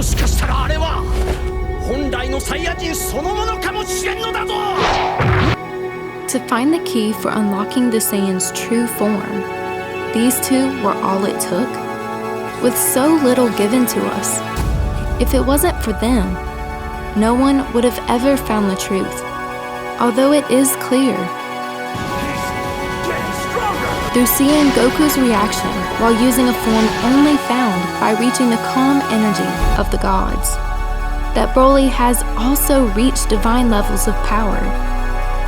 もしかしたらあれは本来のサイヤ人そのものかもしれんのだぞ。 To find the key for unlocking the Saiyan's true form, these two were all it took? With so little given to us, if it wasn't for them, no one would have ever found the truth. Although it is clear, through seeing Goku's reaction while using a form only found by reaching the calm energy of the gods, that Broly has also reached divine levels of power.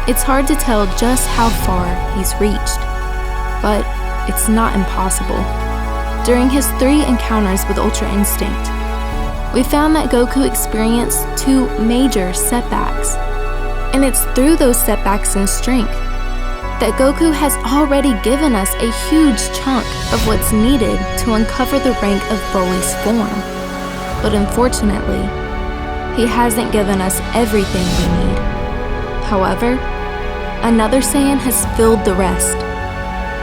It's hard to tell just how far he's reached, but it's not impossible. During his 3 encounters with Ultra Instinct, we found that Goku experienced 2 major setbacks. And it's through those setbacks in strength that Goku has already given us a huge chunk of what's needed to uncover the rank of Broly's form. But unfortunately, he hasn't given us everything we need. However, another Saiyan has filled the rest.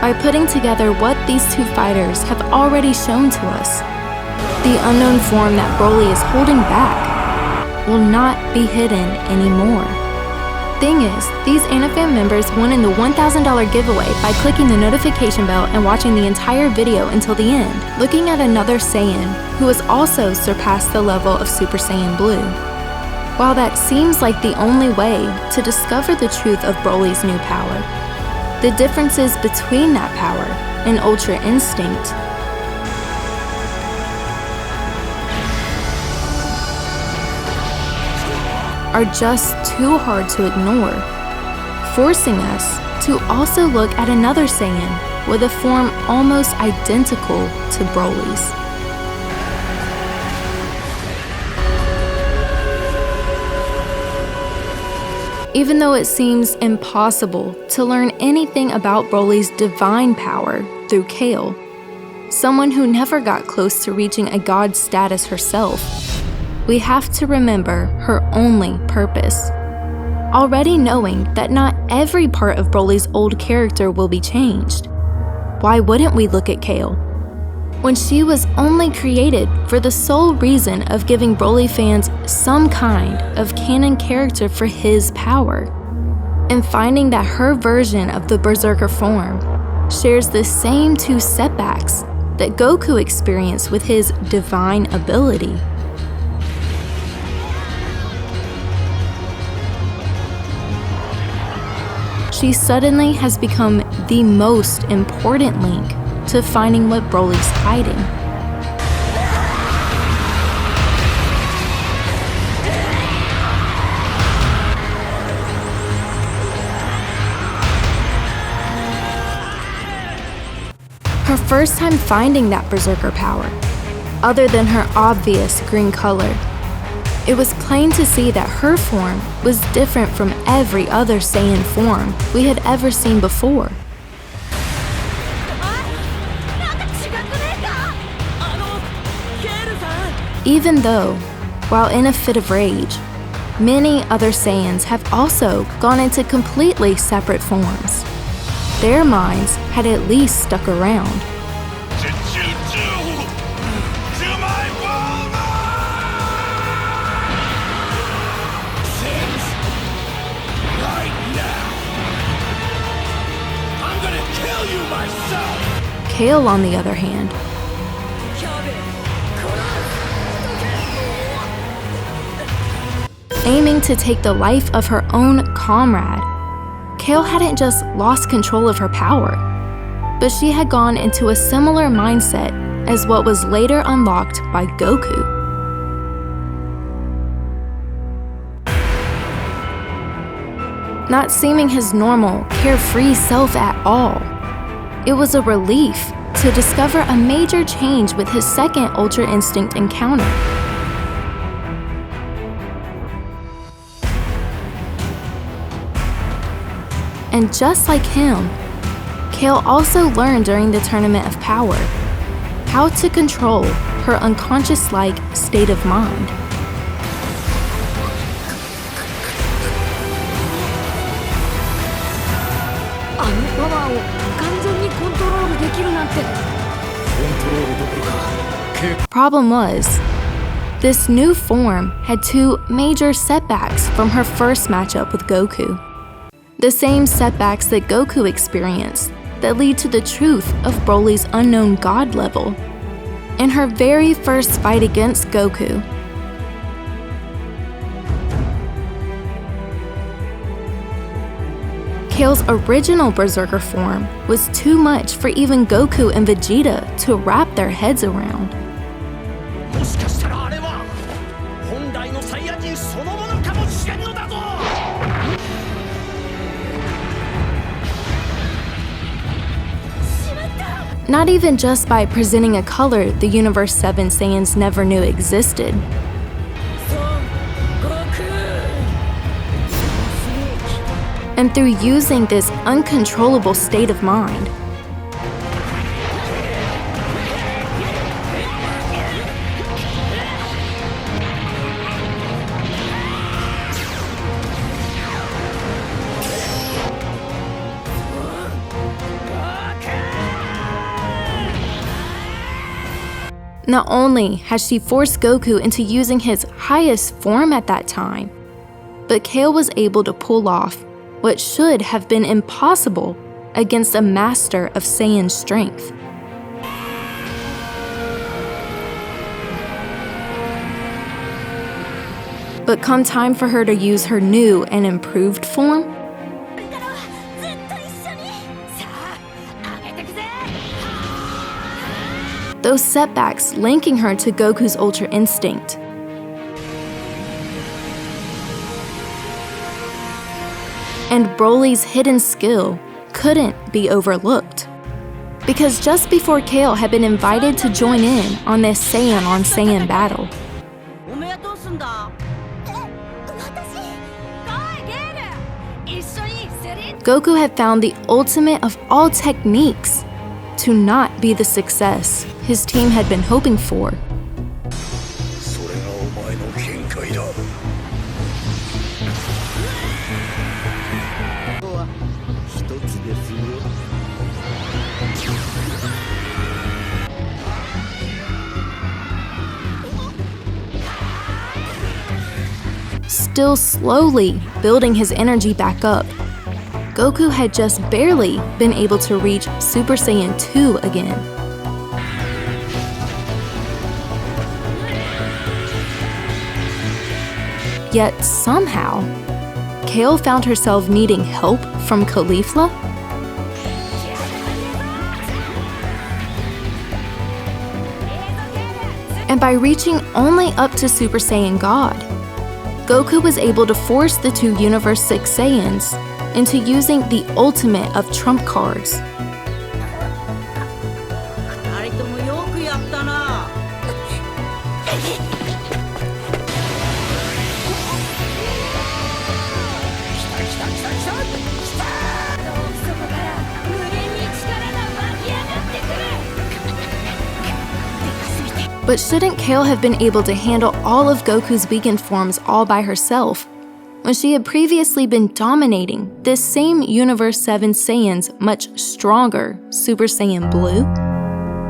By putting together what these 2 fighters have already shown to us, the unknown form that Broly is holding back will not be hidden anymore. Thing is, these AniFam members won in the $1,000 giveaway by clicking the notification bell and watching the entire video until the end, looking at another Saiyan who has also surpassed the level of Super Saiyan Blue. While that seems like the only way to discover the truth of Broly's new power, the differences between that power and Ultra Instinct are just too hard to ignore, forcing us to also look at another Saiyan with a form almost identical to Broly's. Even though it seems impossible to learn anything about Broly's divine power through Kale, someone who never got close to reaching a god status herself, we have to remember her only purpose. Already knowing that not every part of Broly's old character will be changed, why wouldn't we look at Kale? When she was only created for the sole reason of giving Broly fans some kind of canon character for his power, and finding that her version of the Berserker form shares the same 2 setbacks that Goku experienced with his divine ability. She suddenly has become the most important link to finding what Broly's hiding. Her first time finding that Berserker power, other than her obvious green color, it was plain to see that her form was different from every other Saiyan form we had ever seen before. Even though, while in a fit of rage, many other Saiyans have also gone into completely separate forms, their minds had at least stuck around. Did you do to my Bulma? Since right now, I'm gonna kill you myself. Kale, on the other hand, aiming to take the life of her own comrade, Kale hadn't just lost control of her power, but she had gone into a similar mindset as what was later unlocked by Goku. Not seeming his normal, carefree self at all, it was a relief to discover a major change with his second Ultra Instinct encounter. And just like him, Kale also learned during the Tournament of Power how to control her unconscious-like state of mind. Problem was, This new form had two major setbacks from her first matchup with Goku. The same setbacks that Goku experienced that lead to the truth of Broly's unknown god level. In her very first fight against Goku, Kale's original Berserker form was too much for even Goku and Vegeta to wrap their heads around. もしかしたらあれは本来のサイヤ人そのものかもしれんのだぞ。 Not even just by presenting a color the Universe 7 Saiyans never knew existed. And through using this uncontrollable state of mind. Not only has she forced Goku into using his highest form at that time, but Kale was able to pull off what should have been impossible against a master of Saiyan strength. But come time for her to use her new and improved form, those setbacks linking her to Goku's Ultra Instinct. And Broly's hidden skill couldn't be overlooked. Because just before Kale had been invited to join in on this Saiyan on Saiyan battle, Goku had found the ultimate of all techniques to not be the success his team had been hoping for. Still slowly building his energy back up, Goku had just barely been able to reach Super Saiyan 2 again. Yet somehow, Kale found herself needing help from Caulifla. And by reaching only up to Super Saiyan God, Goku was able to force the two Universe 6 Saiyans into using the ultimate of trump cards. But shouldn't Kale have been able to handle all of Goku's weakened forms all by herself, when she had previously been dominating this same Universe 7 Saiyan's much stronger Super Saiyan Blue?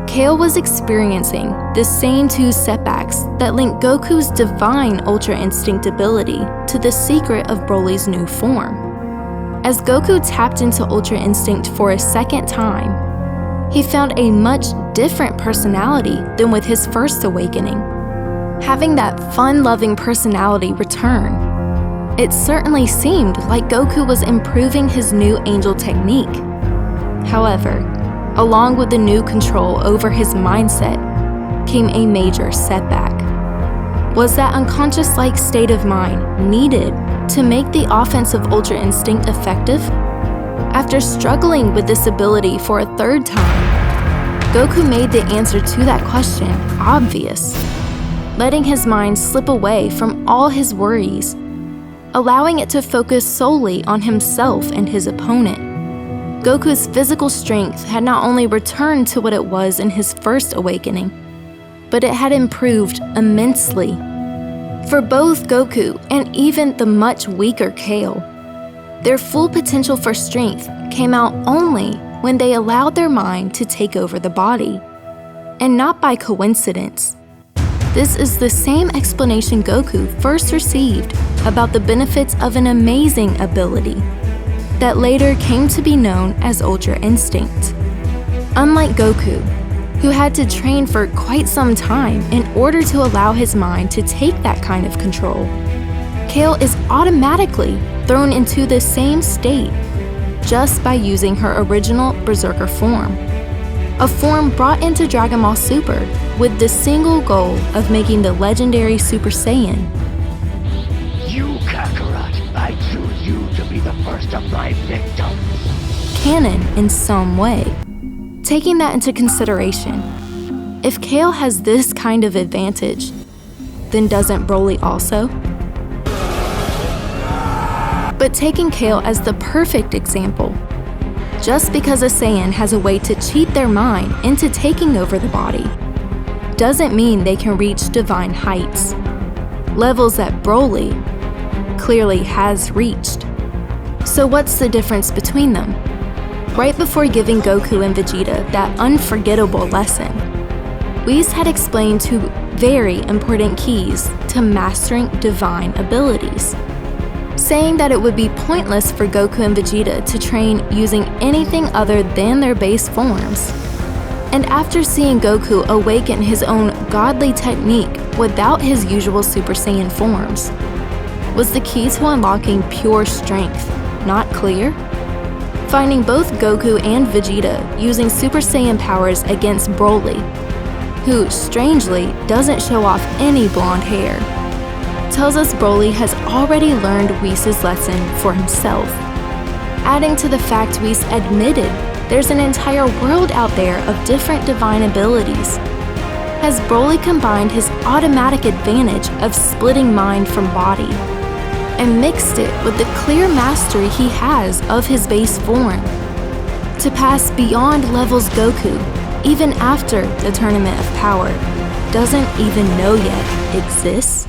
Kale was experiencing the same two setbacks that linked Goku's divine Ultra Instinct ability to the secret of Broly's new form. As Goku tapped into Ultra Instinct for a second time, he found a much different personality than with his first awakening. Having that fun-loving personality return, it certainly seemed like Goku was improving his new angel technique. However, along with the new control over his mindset came a major setback. Was that unconscious-like state of mind needed to make the offensive Ultra Instinct effective? After struggling with this ability for a third time, Goku made the answer to that question obvious, letting his mind slip away from all his worries, allowing it to focus solely on himself and his opponent. Goku's physical strength had not only returned to what it was in his first awakening, but it had improved immensely. For both Goku and even the much weaker Kale, their full potential for strength came out only when they allowed their mind to take over the body, and not by coincidence. This is the same explanation Goku first received about the benefits of an amazing ability that later came to be known as Ultra Instinct. Unlike Goku, who had to train for quite some time in order to allow his mind to take that kind of control, Kale is automatically thrown into the same state just by using her original Berserker form, a form brought into Dragon Ball Super with the single goal of making the legendary Super Saiyan. You, Kakarot, I choose you to be the first of my victims. Canon in some way. Taking that into consideration, if Kale has this kind of advantage, then doesn't Broly also? But taking Kale as the perfect example, just because a Saiyan has a way to cheat their mind into taking over the body, doesn't mean they can reach divine heights, levels that Broly clearly has reached. So what's the difference between them? Right before giving Goku and Vegeta that unforgettable lesson, Whis had explained two very important keys to mastering divine abilities, saying that it would be pointless for Goku and Vegeta to train using anything other than their base forms. And after seeing Goku awaken his own godly technique without his usual Super Saiyan forms, was the key to unlocking pure strength not clear? Finding both Goku and Vegeta using Super Saiyan powers against Broly, who strangely doesn't show off any blonde hair, tells us Broly has already learned Whis' lesson for himself. Adding to the fact Whis admitted there's an entire world out there of different divine abilities, has Broly combined his automatic advantage of splitting mind from body and mixed it with the clear mastery he has of his base form to pass beyond levels Goku, even after the Tournament of Power doesn't even know yet exists?